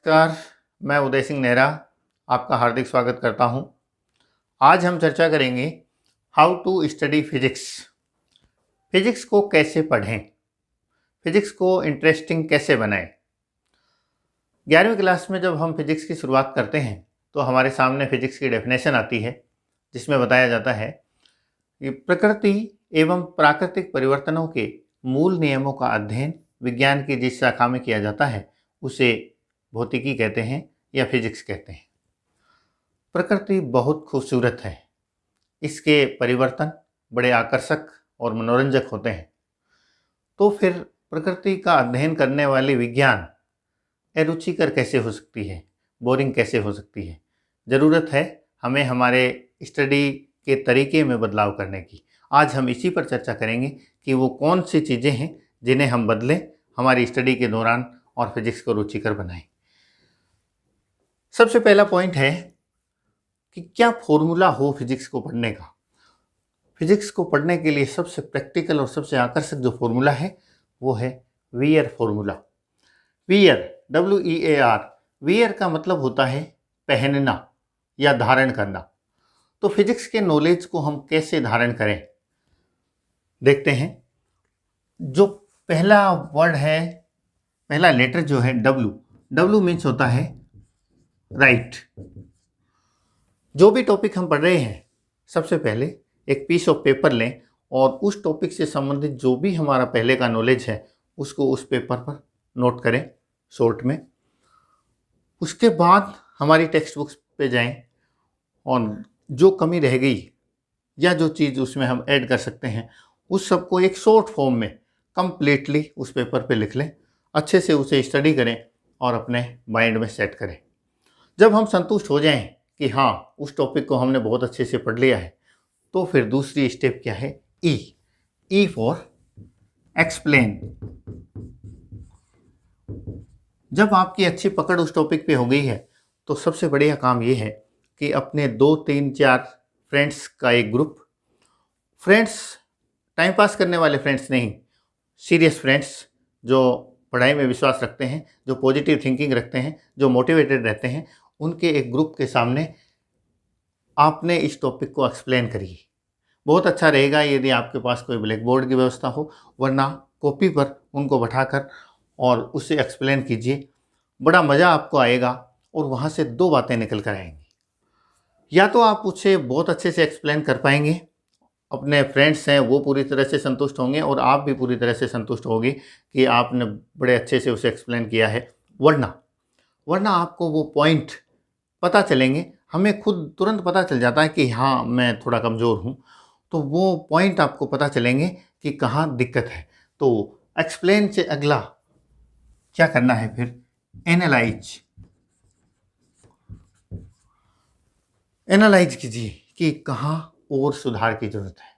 नमस्कार। मैं उदय सिंह नेहरा आपका हार्दिक स्वागत करता हूं। आज हम चर्चा करेंगे how to study physics. Physics को कैसे पढ़ें, फिजिक्स को इंटरेस्टिंग कैसे बनाएं। 11वीं क्लास में जब हम फिजिक्स की शुरुआत करते हैं तो हमारे सामने फिजिक्स की डेफिनेशन आती है, जिसमें बताया जाता है कि प्रकृति एवं प्राकृतिक परिवर्तनों के मूल नियमों का अध्ययन विज्ञान की जिस शाखा में किया जाता है उसे भौतिकी कहते हैं या फिजिक्स कहते हैं। प्रकृति बहुत खूबसूरत है, इसके परिवर्तन बड़े आकर्षक और मनोरंजक होते हैं। तो फिर प्रकृति का अध्ययन करने वाली विज्ञान अरुचिकर कैसे हो सकती है, बोरिंग कैसे हो सकती है। ज़रूरत है हमें हमारे स्टडी के तरीके में बदलाव करने की। आज हम इसी पर चर्चा करेंगे कि वो कौन सी चीज़ें हैं जिन्हें हम बदलें हमारी स्टडी के दौरान और फिजिक्स को रुचिकर बनाएं। सबसे पहला पॉइंट है कि क्या फॉर्मूला हो फिजिक्स को पढ़ने का। फिजिक्स को पढ़ने के लिए सबसे प्रैक्टिकल और सबसे आकर्षक जो फॉर्मूला है वो है wear formula. Wear, WEAR। Wear का मतलब होता है पहनना या धारण करना। तो फिजिक्स के नॉलेज को हम कैसे धारण करें, देखते हैं। जो पहला वर्ड है, पहला लेटर जो है W मीन्स होता है राइट। जो भी टॉपिक हम पढ़ रहे हैं, सबसे पहले एक पीस ऑफ पेपर लें और उस टॉपिक से संबंधित जो भी हमारा पहले का नॉलेज है उसको उस पेपर पर नोट करें शॉर्ट में। उसके बाद हमारी टेक्स्ट बुक्स पे जाएं और जो कमी रह गई या जो चीज़ उसमें हम ऐड कर सकते हैं उस सबको एक शॉर्ट फॉर्म में कंप्लीटली उस पेपर पे लिख लें। अच्छे से उसे स्टडी करें और अपने माइंड में सेट करें। जब हम संतुष्ट हो जाएं कि हाँ उस टॉपिक को हमने बहुत अच्छे से पढ़ लिया है, तो फिर दूसरी स्टेप क्या है, ई फॉर एक्सप्लेन। जब आपकी अच्छी पकड़ उस टॉपिक पे हो गई है तो सबसे बढ़िया काम ये है कि अपने 2, 3, 4 फ्रेंड्स का एक ग्रुप, फ्रेंड्स टाइम पास करने वाले फ्रेंड्स नहीं, सीरियस फ्रेंड्स जो पढ़ाई में विश्वास रखते हैं, जो पॉजिटिव थिंकिंग रखते हैं, जो मोटिवेटेड रहते हैं, उनके एक ग्रुप के सामने आपने इस टॉपिक को एक्सप्लेन करिए। बहुत अच्छा रहेगा यदि आपके पास कोई ब्लैक बोर्ड की व्यवस्था हो, वरना कॉपी पर उनको बैठाकर और उससे एक्सप्लेन कीजिए। बड़ा मज़ा आपको आएगा और वहाँ से 2 बातें निकल कर आएंगी। या तो आप उससे बहुत अच्छे से एक्सप्लेन कर पाएंगे, अपने फ्रेंड्स हैं वो पूरी तरह से संतुष्ट होंगे और आप भी पूरी तरह से संतुष्ट होगी कि आपने बड़े अच्छे से उसे एक्सप्लेन किया है। वरना आपको वो पॉइंट पता चलेंगे, हमें खुद तुरंत पता चल जाता है कि हाँ मैं थोड़ा कमज़ोर हूँ, तो वो पॉइंट आपको पता चलेंगे कि कहाँ दिक्कत है। तो एक्सप्लेन से अगला क्या करना है फिर, एनालाइज कीजिए कि कहाँ और सुधार की ज़रूरत है,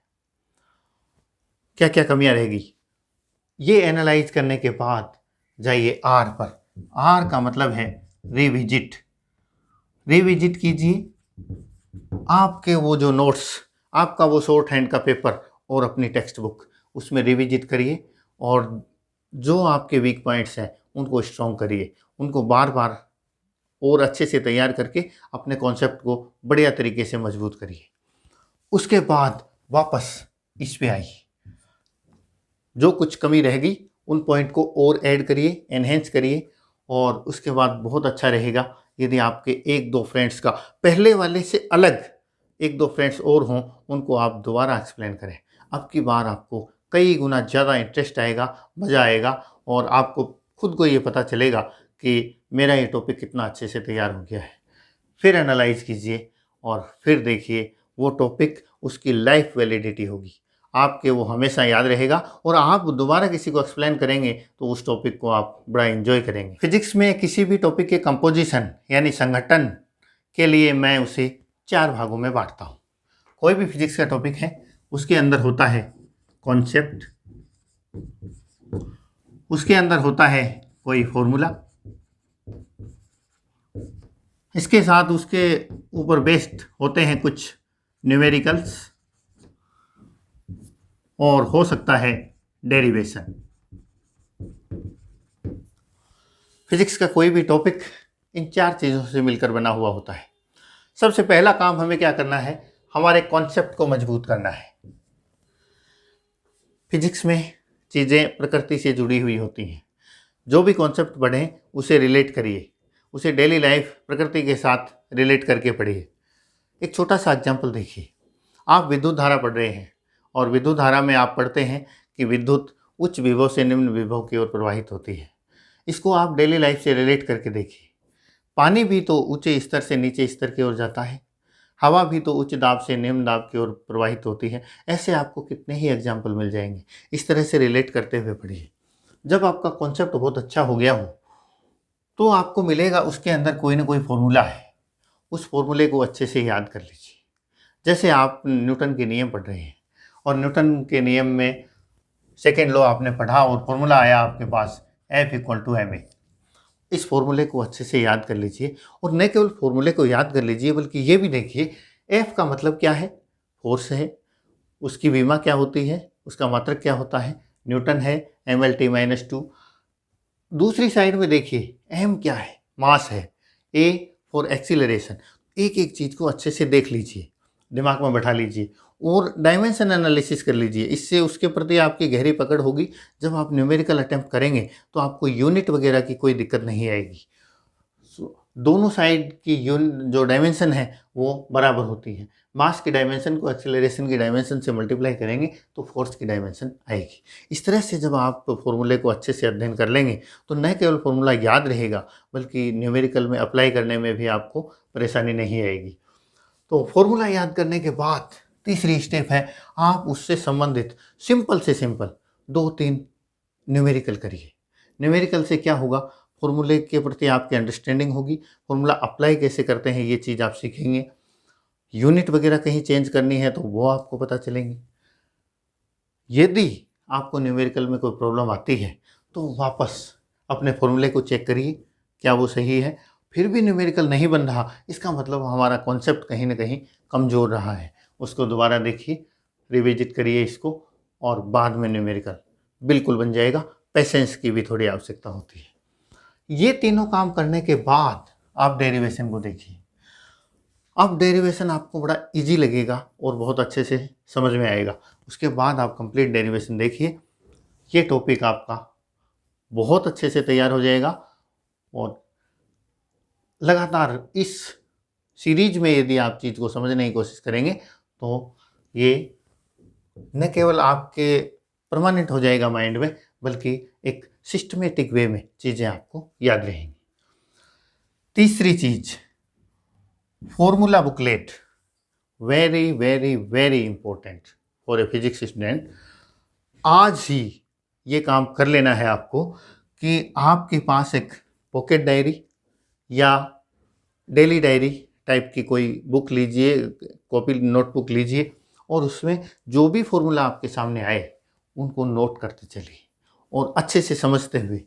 क्या क्या कमियां रहेगी। ये एनालाइज करने के बाद जाइए आर पर। आर का मतलब है रिविजिट कीजिए आपके वो जो नोट्स, आपका वो शॉर्ट हैंड का पेपर और अपनी टेक्स्ट बुक, उसमें रिविजिट करिए और जो आपके वीक पॉइंट्स हैं उनको स्ट्रॉन्ग करिए, उनको बार बार और अच्छे से तैयार करके अपने कॉन्सेप्ट को बढ़िया तरीके से मजबूत करिए। उसके बाद वापस इस पे आइए, जो कुछ कमी रह गई उन पॉइंट को और ऐड करिए, एनहेंस करिए। और उसके बाद बहुत अच्छा रहेगा यदि आपके 1-2 फ्रेंड्स का पहले वाले से अलग 1-2 फ्रेंड्स और हों, उनको आप दोबारा एक्सप्लेन करें। अब की बार आपको कई गुना ज़्यादा इंटरेस्ट आएगा, मज़ा आएगा और आपको खुद को ये पता चलेगा कि मेरा ये टॉपिक कितना अच्छे से तैयार हो गया है। फिर एनालाइज कीजिए और फिर देखिए वो टॉपिक, उसकी लाइफ वैलिडिटी होगी, आपके वो हमेशा याद रहेगा और आप दोबारा किसी को एक्सप्लेन करेंगे तो उस टॉपिक को आप बड़ा एंजॉय करेंगे। फिजिक्स में किसी भी टॉपिक के कंपोजिशन यानी संगठन के लिए मैं उसे 4 भागों में बांटता हूँ। कोई भी फिजिक्स का टॉपिक है उसके अंदर होता है कॉन्सेप्ट, उसके अंदर होता है कोई फॉर्मूला, इसके साथ उसके ऊपर बेस्ड होते हैं कुछ न्यूमेरिकल्स और हो सकता है डेरिवेशन। फिजिक्स का कोई भी टॉपिक इन 4 चीज़ों से मिलकर बना हुआ होता है। सबसे पहला काम हमें क्या करना है, हमारे कॉन्सेप्ट को मजबूत करना है। फिजिक्स में चीज़ें प्रकृति से जुड़ी हुई होती हैं। जो भी कॉन्सेप्ट पढ़ें उसे रिलेट करिए, उसे डेली लाइफ प्रकृति के साथ रिलेट करके पढ़िए। एक छोटा सा एग्जाम्पल देखिए, आप विद्युत धारा पढ़ रहे हैं और विद्युत धारा में आप पढ़ते हैं कि विद्युत उच्च विभव से निम्न विभव की ओर प्रवाहित होती है। इसको आप डेली लाइफ से रिलेट करके देखिए। पानी भी तो ऊंचे स्तर से नीचे स्तर की ओर जाता है, हवा भी तो उच्च दाब से निम्न दाब की ओर प्रवाहित होती है। ऐसे आपको कितने ही एग्जाम्पल मिल जाएंगे। इस तरह से रिलेट करते हुए पढ़िए। जब आपका कॉन्सेप्ट बहुत अच्छा हो गया हो तो आपको मिलेगा उसके अंदर कोई ना कोई फॉर्मूला है, उस फॉर्मूले को अच्छे से याद कर लीजिए। जैसे आप न्यूटन के नियम पढ़ रहे हैं और न्यूटन के नियम में सेकेंड लॉ आपने पढ़ा और फॉर्मूला आया आपके पास F=ma। इस फॉर्मूले को अच्छे से याद कर लीजिए और न केवल फॉर्मूले को याद कर लीजिए बल्कि ये भी देखिए F का मतलब क्या है, फोर्स है, उसकी विमा क्या होती है, उसका मात्रक क्या होता है, न्यूटन है, mLT-2। दूसरी साइड में देखिए m क्या है, मास है, a फॉर एक्सीलरेशन। एक एक चीज़ को अच्छे से देख लीजिए, दिमाग में बैठा लीजिए और डायमेंशन एनालिसिस कर लीजिए। इससे उसके प्रति आपकी गहरी पकड़ होगी। जब आप न्यूमेरिकल अटेम्प्ट करेंगे तो आपको यूनिट वगैरह की कोई दिक्कत नहीं आएगी। दोनों साइड की जो डायमेंशन है वो बराबर होती है। मास की डायमेंशन को एक्सेलरेशन की डायमेंशन से मल्टीप्लाई करेंगे तो फोर्स की डायमेंशन आएगी। इस तरह से जब आप फॉर्मूले को अच्छे से अध्ययन कर लेंगे तो न केवल फॉर्मूला याद रहेगा बल्कि न्यूमेरिकल में अप्लाई करने में भी आपको परेशानी नहीं आएगी। तो फॉर्मूला याद करने के बाद तीसरी स्टेप है, आप उससे संबंधित सिंपल से सिंपल 2-3 न्यूमेरिकल करिए। न्यूमेरिकल से क्या होगा, फॉर्मूले के प्रति आपकी अंडरस्टैंडिंग होगी, फॉर्मूला अप्लाई कैसे करते हैं ये चीज़ आप सीखेंगे। यूनिट वगैरह कहीं चेंज करनी है तो वो आपको पता चलेंगे। यदि आपको न्यूमेरिकल में कोई प्रॉब्लम आती है तो वापस अपने फॉर्मूले को चेक करिए क्या वो सही है। फिर भी न्यूमेरिकल नहीं बन रहा, इसका मतलब हमारा कॉन्सेप्ट कहीं ना कहीं कमज़ोर रहा है। उसको दोबारा देखिए, रिविजिट करिए इसको और बाद में न्यूमेरिकल बिल्कुल बन जाएगा। पेशेंस की भी थोड़ी आवश्यकता होती है। ये तीनों काम करने के बाद आप डेरिवेशन को देखिए। अब डेरिवेशन आपको बड़ा इजी लगेगा और बहुत अच्छे से समझ में आएगा। उसके बाद आप कंप्लीट डेरिवेशन देखिए, ये टॉपिक आपका बहुत अच्छे से तैयार हो जाएगा। और लगातार इस सीरीज में यदि आप चीज़ को समझने की कोशिश करेंगे तो ये न केवल आपके परमानेंट हो जाएगा माइंड में बल्कि एक सिस्टमेटिक वे में चीज़ें आपको याद रहेंगी। तीसरी चीज़, formula booklet, very very very important for a physics student. आज ही ये काम कर लेना है आपको कि आपके पास एक पॉकेट डायरी या डेली डायरी टाइप की कोई बुक लीजिए, कॉपी नोटबुक लीजिए और उसमें जो भी फॉर्मूला आपके सामने आए उनको नोट करते चलिए और अच्छे से समझते हुए,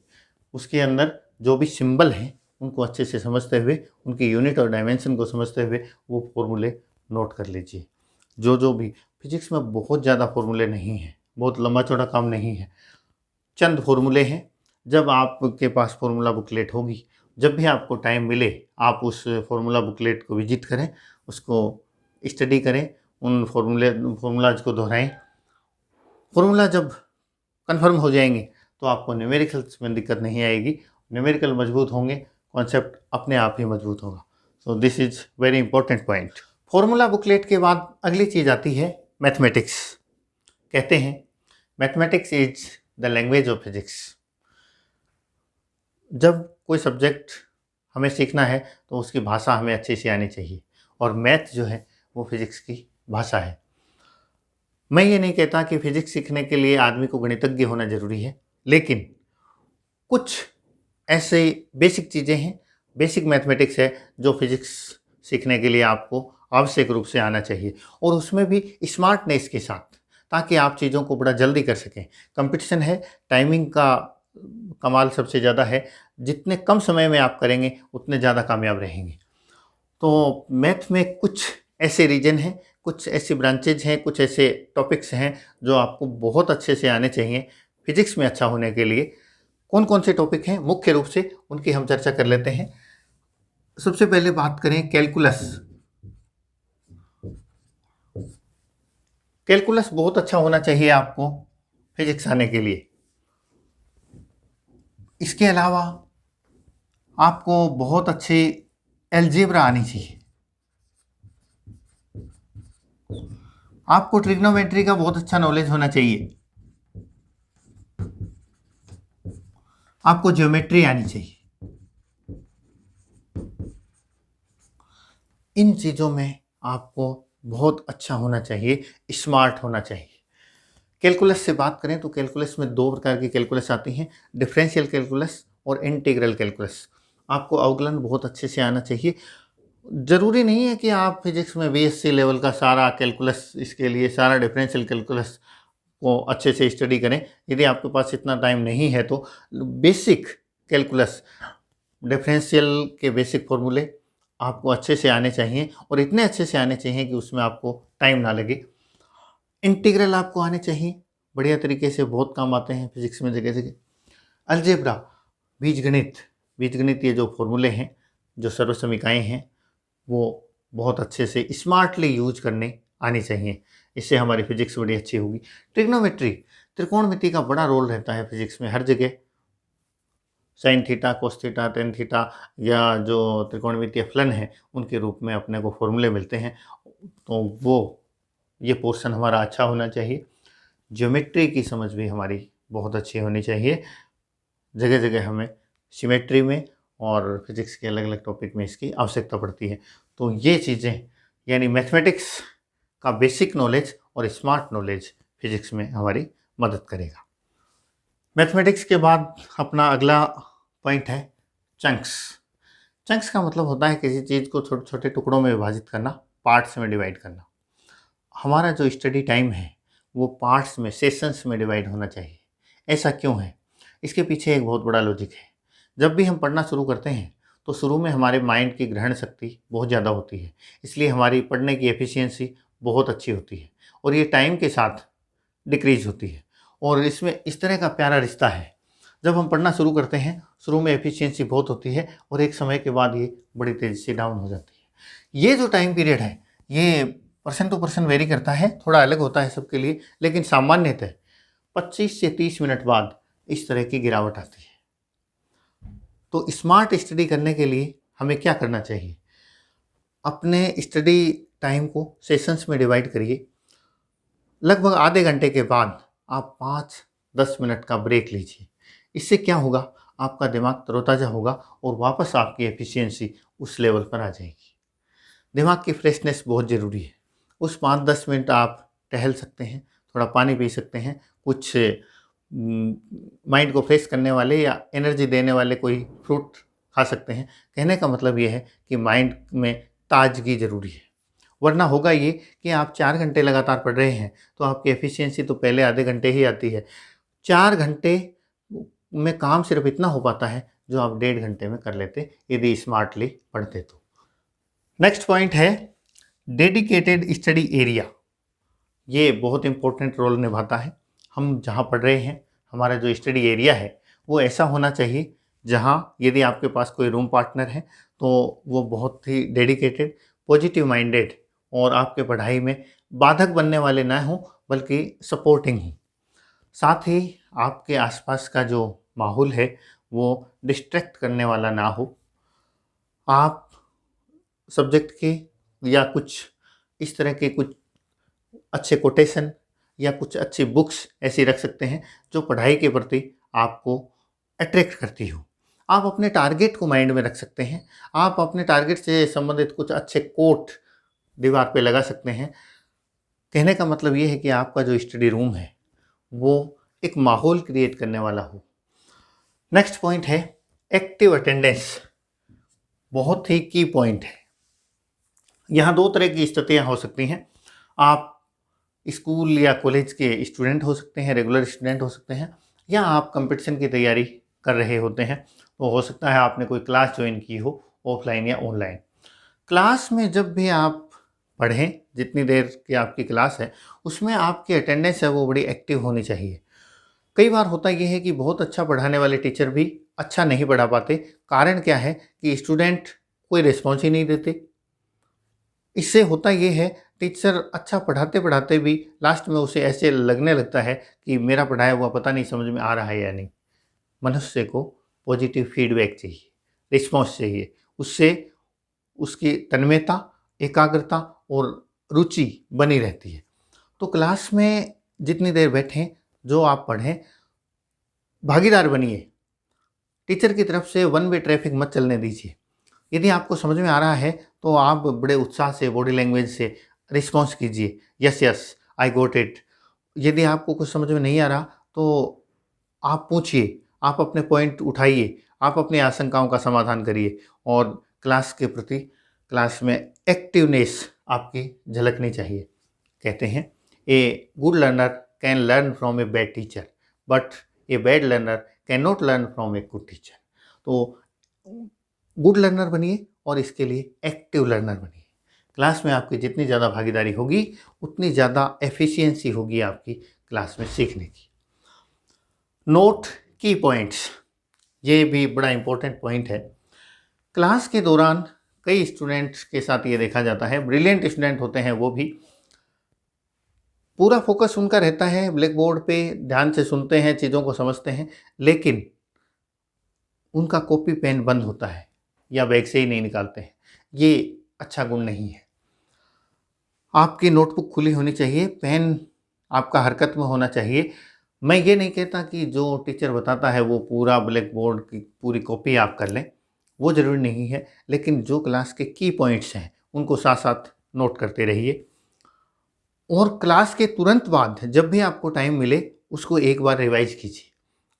उसके अंदर जो भी सिंबल हैं उनको अच्छे से समझते हुए, उनकी यूनिट और डायमेंशन को समझते हुए वो फॉर्मूले नोट कर लीजिए। जो भी फिजिक्स में बहुत ज़्यादा फॉर्मूले नहीं हैं, बहुत लंबा चौड़ा काम नहीं है, चंद फॉर्मूले हैं। जब आपके पास फॉर्मूला बुकलेट होगी, जब भी आपको टाइम मिले आप उस फॉर्मूला बुकलेट को विजिट करें, उसको स्टडी करें, उन फॉर्मूलाज को दोहराएं। फॉर्मूला जब कंफर्म हो जाएंगे तो आपको न्यूमेरिकल्स में दिक्कत नहीं आएगी। न्यूमेरिकल मजबूत होंगे, कॉन्सेप्ट अपने आप ही मजबूत होगा। So this is very important point. Formula booklet के बाद अगली चीज़ आती है मैथमेटिक्स। कहते हैं mathematics is the language of physics. जब कोई सब्जेक्ट हमें सीखना है तो उसकी भाषा हमें अच्छे से आनी चाहिए और मैथ जो है वो फिजिक्स की भाषा है। मैं ये नहीं कहता कि फिजिक्स सीखने के लिए आदमी को गणितज्ञ होना जरूरी है, लेकिन कुछ ऐसे बेसिक चीज़ें हैं, बेसिक मैथमेटिक्स है जो फिजिक्स सीखने के लिए आपको आवश्यक रूप से आना चाहिए और उसमें भी स्मार्टनेस के साथ, ताकि आप चीज़ों को बड़ा जल्दी कर सकें। कंपटीशन है, टाइमिंग का कमाल सबसे ज़्यादा है। जितने कम समय में आप करेंगे उतने ज़्यादा कामयाब रहेंगे। तो मैथ में कुछ ऐसे रीजन हैं, कुछ ऐसी ब्रांचेज हैं, कुछ ऐसे टॉपिक्स हैं जो आपको बहुत अच्छे से आने चाहिए फिजिक्स में अच्छा होने के लिए। कौन कौन से टॉपिक हैं मुख्य रूप से उनकी हम चर्चा कर लेते हैं। सबसे पहले बात करें कैलकुलस। कैलकुलस बहुत अच्छा होना चाहिए आपको फिजिक्स आने के लिए। इसके अलावा आपको बहुत अच्छी एलजेब्रा आनी चाहिए। आपको ट्रिग्नोमेट्री का बहुत अच्छा नॉलेज होना चाहिए। आपको ज्योमेट्री आनी चाहिए। इन चीज़ों में आपको बहुत अच्छा होना चाहिए, स्मार्ट होना चाहिए। कैलकुलस से बात करें तो कैलकुलस में दो प्रकार की कैलकुलस आती हैं, डिफरेंशियल कैलकुलस और इंटीग्रल कैलकुलस। आपको अवकलन बहुत अच्छे से आना चाहिए। ज़रूरी नहीं है कि आप फिजिक्स में बीएससी लेवल का सारा कैलकुलस, इसके लिए सारा डिफरेंशियल कैलकुलस को अच्छे से स्टडी करें। यदि आपके पास इतना टाइम नहीं है तो बेसिक कैलकुलस, डिफरेंशियल के बेसिक फॉर्मूले आपको अच्छे से आने चाहिए और इतने अच्छे से आने चाहिए कि उसमें आपको टाइम ना लगे। इंटीग्रल आपको आने चाहिए, बढ़िया तरीके से बहुत काम आते हैं फिजिक्स में जगह जगह। अलजेब्रा, बीजगणित, बीजगणित ये जो फॉर्मूले हैं, जो सर्वसमीकाएँ हैं, वो बहुत अच्छे से स्मार्टली यूज करने आनी चाहिए। इससे हमारी फिजिक्स बड़ी अच्छी होगी। ट्रिग्नोमेट्री, त्रिकोणमिति का बड़ा रोल रहता है फिजिक्स में हर जगह। Sine theta, cos theta, tan theta या जो त्रिकोणमितीय फलन है उनके रूप में अपने को फॉर्मूले मिलते हैं, तो वो ये पोर्शन हमारा अच्छा होना चाहिए। ज्योमेट्री की समझ भी हमारी बहुत अच्छी होनी चाहिए। जगह जगह हमें सिमेट्री में और फिजिक्स के अलग अलग टॉपिक में इसकी आवश्यकता पड़ती है। तो ये चीज़ें यानी मैथमेटिक्स का बेसिक नॉलेज और स्मार्ट नॉलेज फिजिक्स में हमारी मदद करेगा। मैथमेटिक्स के बाद अपना अगला पॉइंट है चंक्स। चंक्स का मतलब होता है किसी चीज़ को छोटे छोटे टुकड़ों में विभाजित करना, पार्ट्स में डिवाइड करना। हमारा जो स्टडी टाइम है वो पार्ट्स में, सेशंस में डिवाइड होना चाहिए। ऐसा क्यों है? इसके पीछे एक बहुत बड़ा लॉजिक है। जब भी हम पढ़ना शुरू करते हैं तो शुरू में हमारे माइंड की ग्रहण शक्ति बहुत ज़्यादा होती है, इसलिए हमारी पढ़ने की एफिशिएंसी बहुत अच्छी होती है और ये टाइम के साथ डिक्रीज होती है। और इसमें इस तरह का प्यारा रिश्ता है, जब हम पढ़ना शुरू करते हैं शुरू में एफिशिएंसी बहुत होती है और एक समय के बाद ये बड़ी तेज़ी से डाउन हो जाती है। ये जो टाइम पीरियड है ये पर्सन टू पर्सन वेरी करता है, थोड़ा अलग होता है सबके लिए, लेकिन सामान्यतः 25 से 30 मिनट बाद इस तरह की गिरावट आती है। तो स्मार्ट स्टडी करने के लिए हमें क्या करना चाहिए? अपने स्टडी टाइम को सेशंस में डिवाइड करिए। लगभग आधे घंटे के बाद आप 5-10 मिनट का ब्रेक लीजिए। इससे क्या होगा, आपका दिमाग तरोताज़ा होगा और वापस आपकी एफिशिएंसी उस लेवल पर आ जाएगी। दिमाग की फ्रेशनेस बहुत ज़रूरी है। उस 5-10 मिनट आप टहल सकते हैं, थोड़ा पानी पी सकते हैं, कुछ माइंड को फ्रेश करने वाले या एनर्जी देने वाले कोई फ्रूट खा सकते हैं। कहने का मतलब ये है कि माइंड में ताजगी ज़रूरी है, वरना होगा ये कि आप 4 घंटे लगातार पढ़ रहे हैं तो आपकी एफिशिएंसी तो पहले आधे घंटे ही आती है। 4 घंटे में काम सिर्फ इतना हो पाता है जो आप 1.5 घंटे में कर लेते यदि स्मार्टली पढ़ते तो। नेक्स्ट पॉइंट है डेडिकेटेड स्टडी एरिया। ये बहुत इंपॉर्टेंट रोल निभाता है। हम जहाँ पढ़ रहे हैं, हमारा जो स्टडी एरिया है वो ऐसा होना चाहिए जहाँ यदि आपके पास कोई रूम पार्टनर है तो वो बहुत ही डेडिकेटेड, पॉजिटिव माइंडेड और आपके पढ़ाई में बाधक बनने वाले ना हों बल्कि सपोर्टिंग हों। साथ ही आपके आसपास का जो माहौल है वो डिस्ट्रैक्ट करने वाला ना हो। आप सब्जेक्ट के या कुछ इस तरह के कुछ अच्छे कोटेशन या कुछ अच्छी बुक्स ऐसी रख सकते हैं जो पढ़ाई के प्रति आपको अट्रैक्ट करती हो। आप अपने टारगेट को माइंड में रख सकते हैं। आप अपने टारगेट से संबंधित कुछ अच्छे कोट दीवार पे लगा सकते हैं। कहने का मतलब ये है कि आपका जो स्टडी रूम है वो एक माहौल क्रिएट करने वाला हो। नेक्स्ट पॉइंट है एक्टिव अटेंडेंस। बहुत ही की पॉइंट है। यहाँ 2 तरह की स्थितियाँ हो सकती हैं। आप स्कूल या कॉलेज के स्टूडेंट हो सकते हैं, रेगुलर स्टूडेंट हो सकते हैं, या आप कंपटीशन की तैयारी कर रहे होते हैं। तो हो सकता है आपने कोई क्लास ज्वाइन की हो, ऑफलाइन या ऑनलाइन। क्लास में जब भी आप पढ़ें, जितनी देर की आपकी क्लास है उसमें आपकी अटेंडेंस है वो बड़ी एक्टिव होनी चाहिए। कई बार होता ये है कि बहुत अच्छा पढ़ाने वाले टीचर भी अच्छा नहीं पढ़ा पाते। कारण क्या है कि स्टूडेंट कोई रिस्पॉन्स ही नहीं देते। इससे होता ये है, टीचर अच्छा पढ़ाते पढ़ाते भी लास्ट में उसे ऐसे लगने लगता है कि मेरा पढ़ाया हुआ पता नहीं समझ में आ रहा है या नहीं। मनुष्य को पॉजिटिव फीडबैक चाहिए, रिस्पॉन्स चाहिए, उससे उसकी तन्मयता, एकाग्रता और रुचि बनी रहती है। तो क्लास में जितनी देर बैठें, जो आप पढ़ें, भागीदार बनिए। टीचर की तरफ से वन वे ट्रैफिक मत चलने दीजिए। यदि आपको समझ में आ रहा है तो आप बड़े उत्साह से, बॉडी लैंग्वेज से रिस्पॉन्स कीजिए, yes yes I got it. यदि आपको कुछ समझ में नहीं आ रहा तो आप पूछिए, आप अपने पॉइंट उठाइए, आप अपनी आशंकाओं का समाधान करिए और क्लास के प्रति, क्लास में एक्टिवनेस आपकी झलकनी चाहिए। कहते हैं a good learner can learn from a bad teacher, but a bad learner can not learn from a good teacher. तो गुड लर्नर बनिए और इसके लिए एक्टिव लर्नर बनिए। क्लास में आपकी जितनी ज़्यादा भागीदारी होगी उतनी ज़्यादा एफिशिएंसी होगी आपकी क्लास में सीखने की। नोट की पॉइंट्स, ये भी बड़ा इम्पोर्टेंट पॉइंट है। क्लास के दौरान कई स्टूडेंट्स के साथ ये देखा जाता है, ब्रिलियंट स्टूडेंट होते हैं, वो भी पूरा फोकस उनका रहता है ब्लैक बोर्ड पे, ध्यान से सुनते हैं, चीज़ों को समझते हैं, लेकिन उनका कॉपी पेन बंद होता है या बैग से ही नहीं निकालते हैं। ये अच्छा गुण नहीं है। आपकी नोटबुक खुली होनी चाहिए, पेन आपका हरकत में होना चाहिए। मैं ये नहीं कहता कि जो टीचर बताता है वो पूरा ब्लैक बोर्ड की पूरी कॉपी आप कर लें, वो ज़रूरी नहीं है, लेकिन जो क्लास के की पॉइंट्स हैं उनको साथ साथ नोट करते रहिए। और क्लास के तुरंत बाद जब भी आपको टाइम मिले उसको एक बार रिवाइज कीजिए।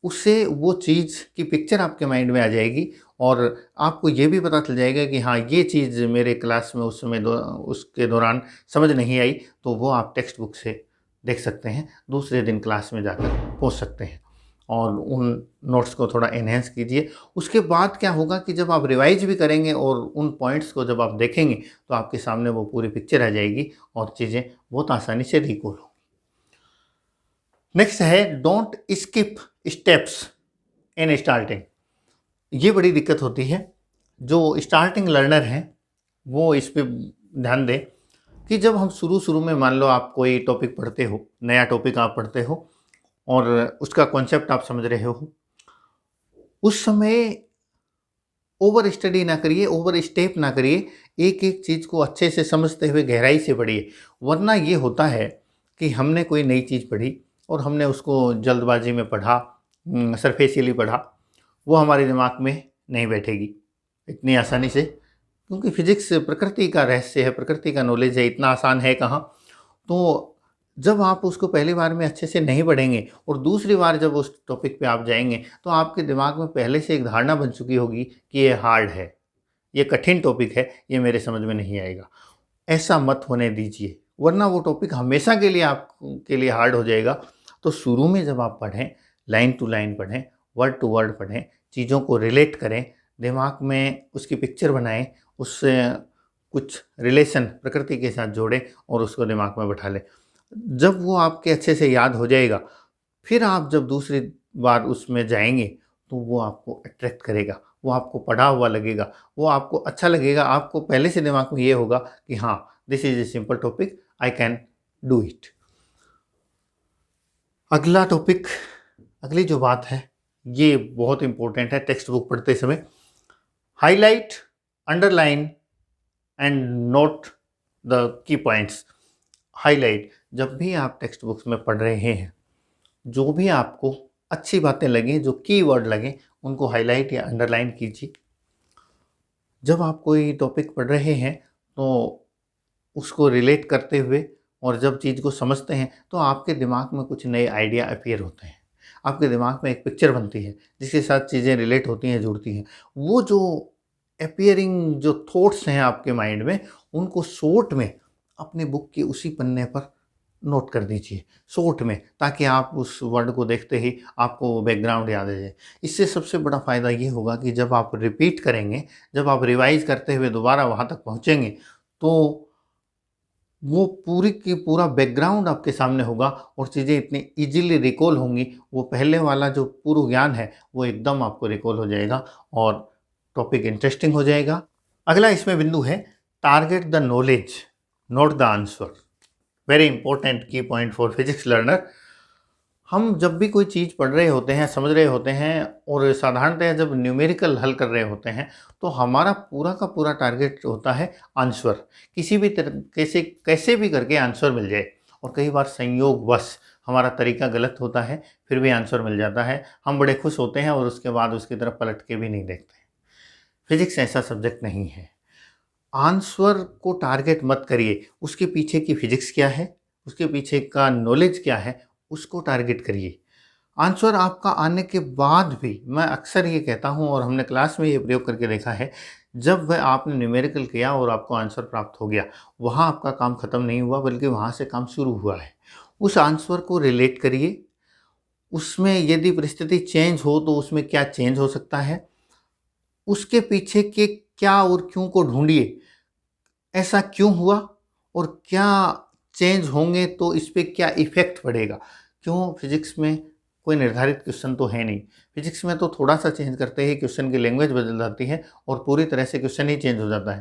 उससे वो चीज़ की पिक्चर आपके माइंड में आ जाएगी और आपको ये भी पता चल जाएगा कि हाँ, ये चीज़ मेरे क्लास में उस समय उसके दौरान समझ नहीं आई, तो वो आप टेक्स्ट बुक से देख सकते हैं, दूसरे दिन क्लास में जाकर पूछ सकते हैं और उन नोट्स को थोड़ा एनहेंस कीजिए। उसके बाद क्या होगा कि जब आप रिवाइज भी करेंगे और उन पॉइंट्स को जब आप देखेंगे तो आपके सामने वो पूरी पिक्चर आ जाएगी और चीज़ें बहुत आसानी से रिकॉल होंगी। नेक्स्ट है don't skip steps in starting. ये बड़ी दिक्कत होती है। जो स्टार्टिंग लर्नर हैं वो इस पे ध्यान दें कि जब हम शुरू में, मान लो आप कोई टॉपिक पढ़ते हो, नया टॉपिक आप पढ़ते हो और उसका कॉन्सेप्ट आप समझ रहे हो, उस समय ओवर स्टडी ना करिए, ओवर स्टेप ना करिए, एक एक चीज़ को अच्छे से समझते हुए गहराई से पढ़िए। वरना ये होता है कि हमने कोई नई चीज़ पढ़ी और हमने उसको जल्दबाजी में पढ़ा, सरफेशियली पढ़ा, वो हमारे दिमाग में नहीं बैठेगी इतनी आसानी से, क्योंकि फिजिक्स प्रकृति का रहस्य है, प्रकृति का नॉलेज है, इतना आसान है कहाँ। तो जब आप उसको पहली बार में अच्छे से नहीं पढ़ेंगे और दूसरी बार जब उस टॉपिक पे आप जाएंगे तो आपके दिमाग में पहले से एक धारणा बन चुकी होगी कि ये हार्ड है, ये कठिन टॉपिक है, ये मेरे समझ में नहीं आएगा। ऐसा मत होने दीजिए, वरना वो टॉपिक हमेशा के लिए आपके लिए हार्ड हो जाएगा। तो शुरू में जब आप पढ़ें, लाइन टू लाइन पढ़ें, वर्ड टू वर्ड पढ़ें, चीज़ों को रिलेट करें, दिमाग में उसकी पिक्चर बनाएं, उससे कुछ रिलेशन प्रकृति के साथ जोड़ें और उसको दिमाग में बैठा लें। जब वो आपके अच्छे से याद हो जाएगा, फिर आप जब दूसरी बार उसमें जाएंगे तो वो आपको अट्रैक्ट करेगा, वो आपको पढ़ा हुआ लगेगा, वो आपको अच्छा लगेगा। आपको पहले से दिमाग में ये होगा कि हाँ, this is a simple topic, I can do it. अगला टॉपिक, अगली जो बात है ये बहुत इंपॉर्टेंट है टेक्स्ट बुक पढ़ते समय। Highlight, underline and note the key points. Highlight, जब भी आप टेक्स्ट बुक्स में पढ़ रहे हैं, जो भी आपको अच्छी बातें लगें, जो कीवर्ड लगें, उनको हाईलाइट या अंडरलाइन कीजिए। जब आप कोई टॉपिक पढ़ रहे हैं तो उसको रिलेट करते हुए और जब चीज़ को समझते हैं तो आपके दिमाग में कुछ नए आइडिया अपीयर होते हैं, आपके दिमाग में एक पिक्चर बनती है जिसके साथ चीज़ें रिलेट होती हैं, जुड़ती हैं। वो जो अपीयरिंग जो थॉट्स हैं आपके माइंड में, उनको शॉर्ट में अपने बुक के उसी पन्ने पर नोट कर दीजिए, शॉर्ट में, ताकि आप उस वर्ड को देखते ही आपको बैकग्राउंड याद आ जाए। इससे सबसे बड़ा फ़ायदा ये होगा कि जब आप रिपीट करेंगे, जब आप रिवाइज़ करते हुए दोबारा वहाँ तक पहुँचेंगे तो वो पूरी की पूरा बैकग्राउंड आपके सामने होगा और चीज़ें इतनी ईज़िली रिकॉल होंगी। वो पहले वाला जो पूर्व ज्ञान है वो एकदम आपको रिकॉल हो जाएगा और टॉपिक इंटरेस्टिंग हो जाएगा अगला इसमें बिंदु है target the knowledge note the answer. Very important की पॉइंट फॉर फिजिक्स लर्नर। हम जब भी कोई चीज़ पढ़ रहे होते हैं, समझ रहे होते हैं, और साधारणतः जब न्यूमेरिकल हल कर रहे होते हैं, तो हमारा पूरा का पूरा टारगेट होता है आंसर। किसी भी तरीके से कैसे भी करके आंसर मिल जाए। और कई बार संयोगवश हमारा तरीका गलत होता है, फिर भी आंसर मिल जाता है, हम बड़े खुश होते हैं और उसके बाद उसकी तरफ पलट के भी नहीं देखते। फिजिक्स ऐसा सब्जेक्ट नहीं है। आंसर को टारगेट मत करिए, उसके पीछे की फिजिक्स क्या है, उसके पीछे का नॉलेज क्या है, उसको टारगेट करिए। आंसर आपका आने के बाद भी, मैं अक्सर ये कहता हूँ और हमने क्लास में ये प्रयोग करके देखा है, जब वह आपने न्यूमेरिकल किया और आपको आंसर प्राप्त हो गया, वहाँ आपका काम ख़त्म नहीं हुआ, बल्कि वहाँ से काम शुरू हुआ है। उस आंसर को रिलेट करिए, उसमें यदि परिस्थिति चेंज हो तो उसमें क्या चेंज हो सकता है, उसके पीछे के क्या और क्यों को ढूंढिए। ऐसा क्यों हुआ और क्या चेंज होंगे तो इस पे क्या इफ़ेक्ट पड़ेगा। क्यों, फिज़िक्स में कोई निर्धारित क्वेश्चन तो है नहीं। फिज़िक्स में तो थोड़ा सा चेंज करते ही क्वेश्चन की लैंग्वेज बदल जाती है और पूरी तरह से क्वेश्चन ही चेंज हो जाता है।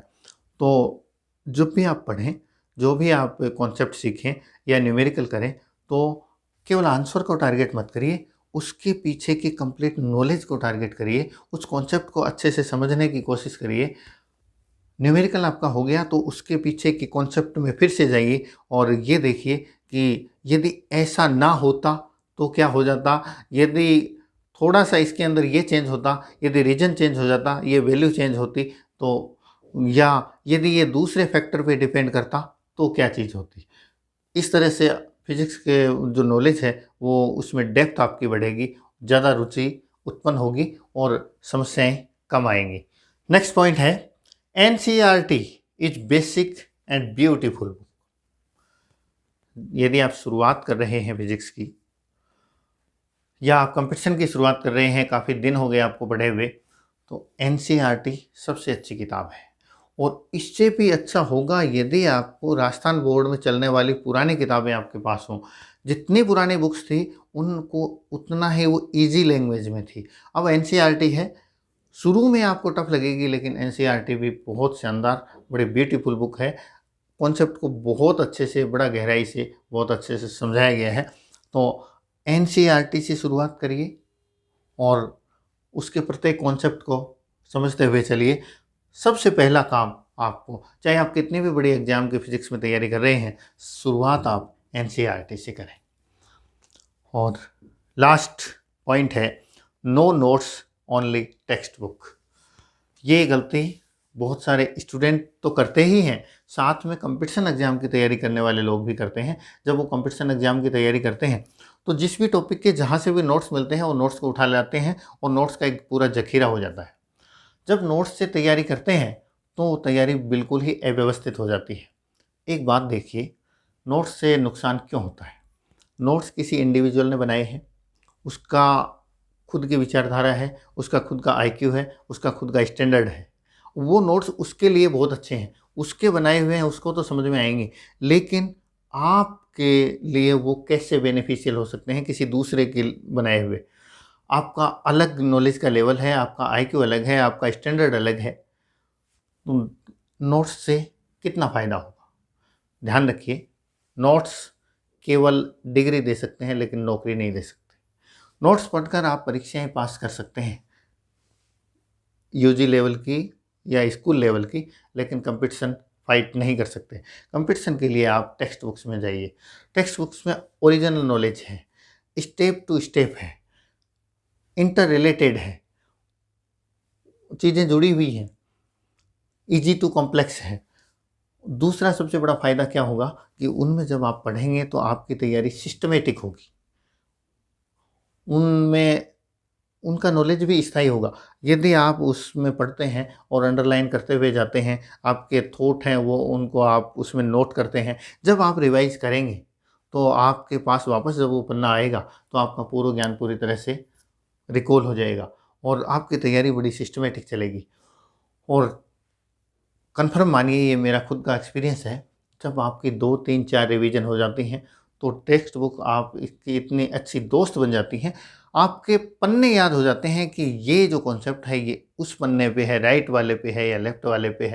तो जब भी आप पढ़ें, जो भी आप कॉन्सेप्ट सीखें या न्यूमेरिकल करें, तो केवल आंसर को टारगेट मत करिए, उसके पीछे की कंप्लीट नॉलेज को टारगेट करिए, उस कॉन्सेप्ट को अच्छे से समझने की कोशिश करिए। न्यूमेरिकल आपका हो गया तो उसके पीछे के कॉन्सेप्ट में फिर से जाइए और ये देखिए कि यदि ऐसा ना होता तो क्या हो जाता, यदि थोड़ा सा इसके अंदर ये चेंज होता, यदि रीजन चेंज हो जाता, ये वैल्यू चेंज होती तो, या यदि ये दूसरे फैक्टर पे डिपेंड करता तो क्या चीज़ होती। इस तरह से फिजिक्स के जो नॉलेज है वो उसमें डेप्थ आपकी बढ़ेगी, ज़्यादा रुचि उत्पन्न होगी और समस्याएं कम आएंगी। नेक्स्ट पॉइंट है NCERT is basic and beautiful. यदि आप शुरुआत कर रहे हैं फिजिक्स की, या आप कंपटीशन की शुरुआत कर रहे हैं, काफ़ी दिन हो गए आपको पढ़े हुए, तो NCERT सबसे अच्छी किताब है। और इससे भी अच्छा होगा यदि आपको राजस्थान बोर्ड में चलने वाली पुरानी किताबें आपके पास हों। जितनी पुरानी बुक्स थी उनको उतना ही वो इजी लैंग्वेज में थी। अब NCERT है, शुरू में आपको टफ लगेगी, लेकिन NCERT भी बहुत शानदार, बड़ी ब्यूटीफुल बुक है। कॉन्सेप्ट को बहुत अच्छे से, बड़ा गहराई से, बहुत अच्छे से समझाया गया है। तो NCERT से शुरुआत करिए और उसके प्रत्येक कॉन्सेप्ट को समझते हुए चलिए। सबसे पहला काम आपको, चाहे आप कितनी भी बड़ी एग्जाम की फिजिक्स में तैयारी कर रहे हैं, शुरुआत आप NCERT से करें। और लास्ट पॉइंट है no notes only textbook. ये गलती बहुत सारे स्टूडेंट तो करते ही हैं, साथ में कंपटीशन एग्जाम की तैयारी करने वाले लोग भी करते हैं। जब वो कंपटीशन एग्जाम की तैयारी करते हैं तो जिस भी टॉपिक के जहाँ से भी नोट्स मिलते हैं वो नोट्स को उठा लाते हैं और नोट्स का एक पूरा जखीरा हो जाता है। जब नोट्स से तैयारी करते हैं तो तैयारी बिल्कुल ही अव्यवस्थित हो जाती है। एक बात देखिए, नोट्स से नुकसान क्यों होता है। नोट्स किसी इंडिविजुअल ने बनाए हैं, उसका खुद की विचारधारा है, उसका खुद का IQ है, उसका खुद का स्टैंडर्ड है। वो नोट्स उसके लिए बहुत अच्छे हैं, उसके बनाए हुए हैं, उसको तो समझ में आएंगे, लेकिन आपके लिए वो कैसे बेनिफिशियल हो सकते हैं किसी दूसरे के बनाए हुए। आपका अलग नॉलेज का लेवल है, आपका IQ अलग है, आपका स्टैंडर्ड अलग है, तो नोट्स से कितना फ़ायदा होगा। ध्यान रखिए, नोट्स केवल डिग्री दे सकते हैं लेकिन नौकरी नहीं दे सकते। नोट्स पढ़कर आप परीक्षाएं पास कर सकते हैं, UG लेवल की या स्कूल लेवल की, लेकिन कंपटीशन फाइट नहीं कर सकते। कंपटीशन के लिए आप टेक्स्ट बुक्स में जाइए। टेक्स्ट बुक्स में ओरिजिनल नॉलेज है, स्टेप टू स्टेप है, इंटर रिलेटेड है, चीज़ें जुड़ी हुई हैं, ईजी टू कॉम्प्लेक्स है। दूसरा सबसे बड़ा फ़ायदा क्या होगा कि उनमें जब आप पढ़ेंगे तो आपकी तैयारी सिस्टमेटिक होगी, उनमें उनका नॉलेज भी स्थायी होगा। यदि आप उसमें पढ़ते हैं और अंडरलाइन करते हुए जाते हैं, आपके थॉट हैं वो, उनको आप उसमें नोट करते हैं, जब आप रिवाइज करेंगे तो आपके पास वापस जब वो पन्ना आएगा तो आपका पूरा ज्ञान पूरी तरह से रिकॉल हो जाएगा और आपकी तैयारी बड़ी सिस्टमेटिक चलेगी। और कन्फर्म मानिए, ये मेरा खुद का एक्सपीरियंस है, जब आपकी 2, 3, 4 रिवीजन हो जाती हैं तो टेक्स्ट बुक आप इसकी इतनी अच्छी दोस्त बन जाती हैं, आपके पन्ने याद हो जाते हैं कि ये जो कॉन्सेप्ट है ये उस पन्ने पे है, राइट वाले पे है या लेफ्ट वाले पे है।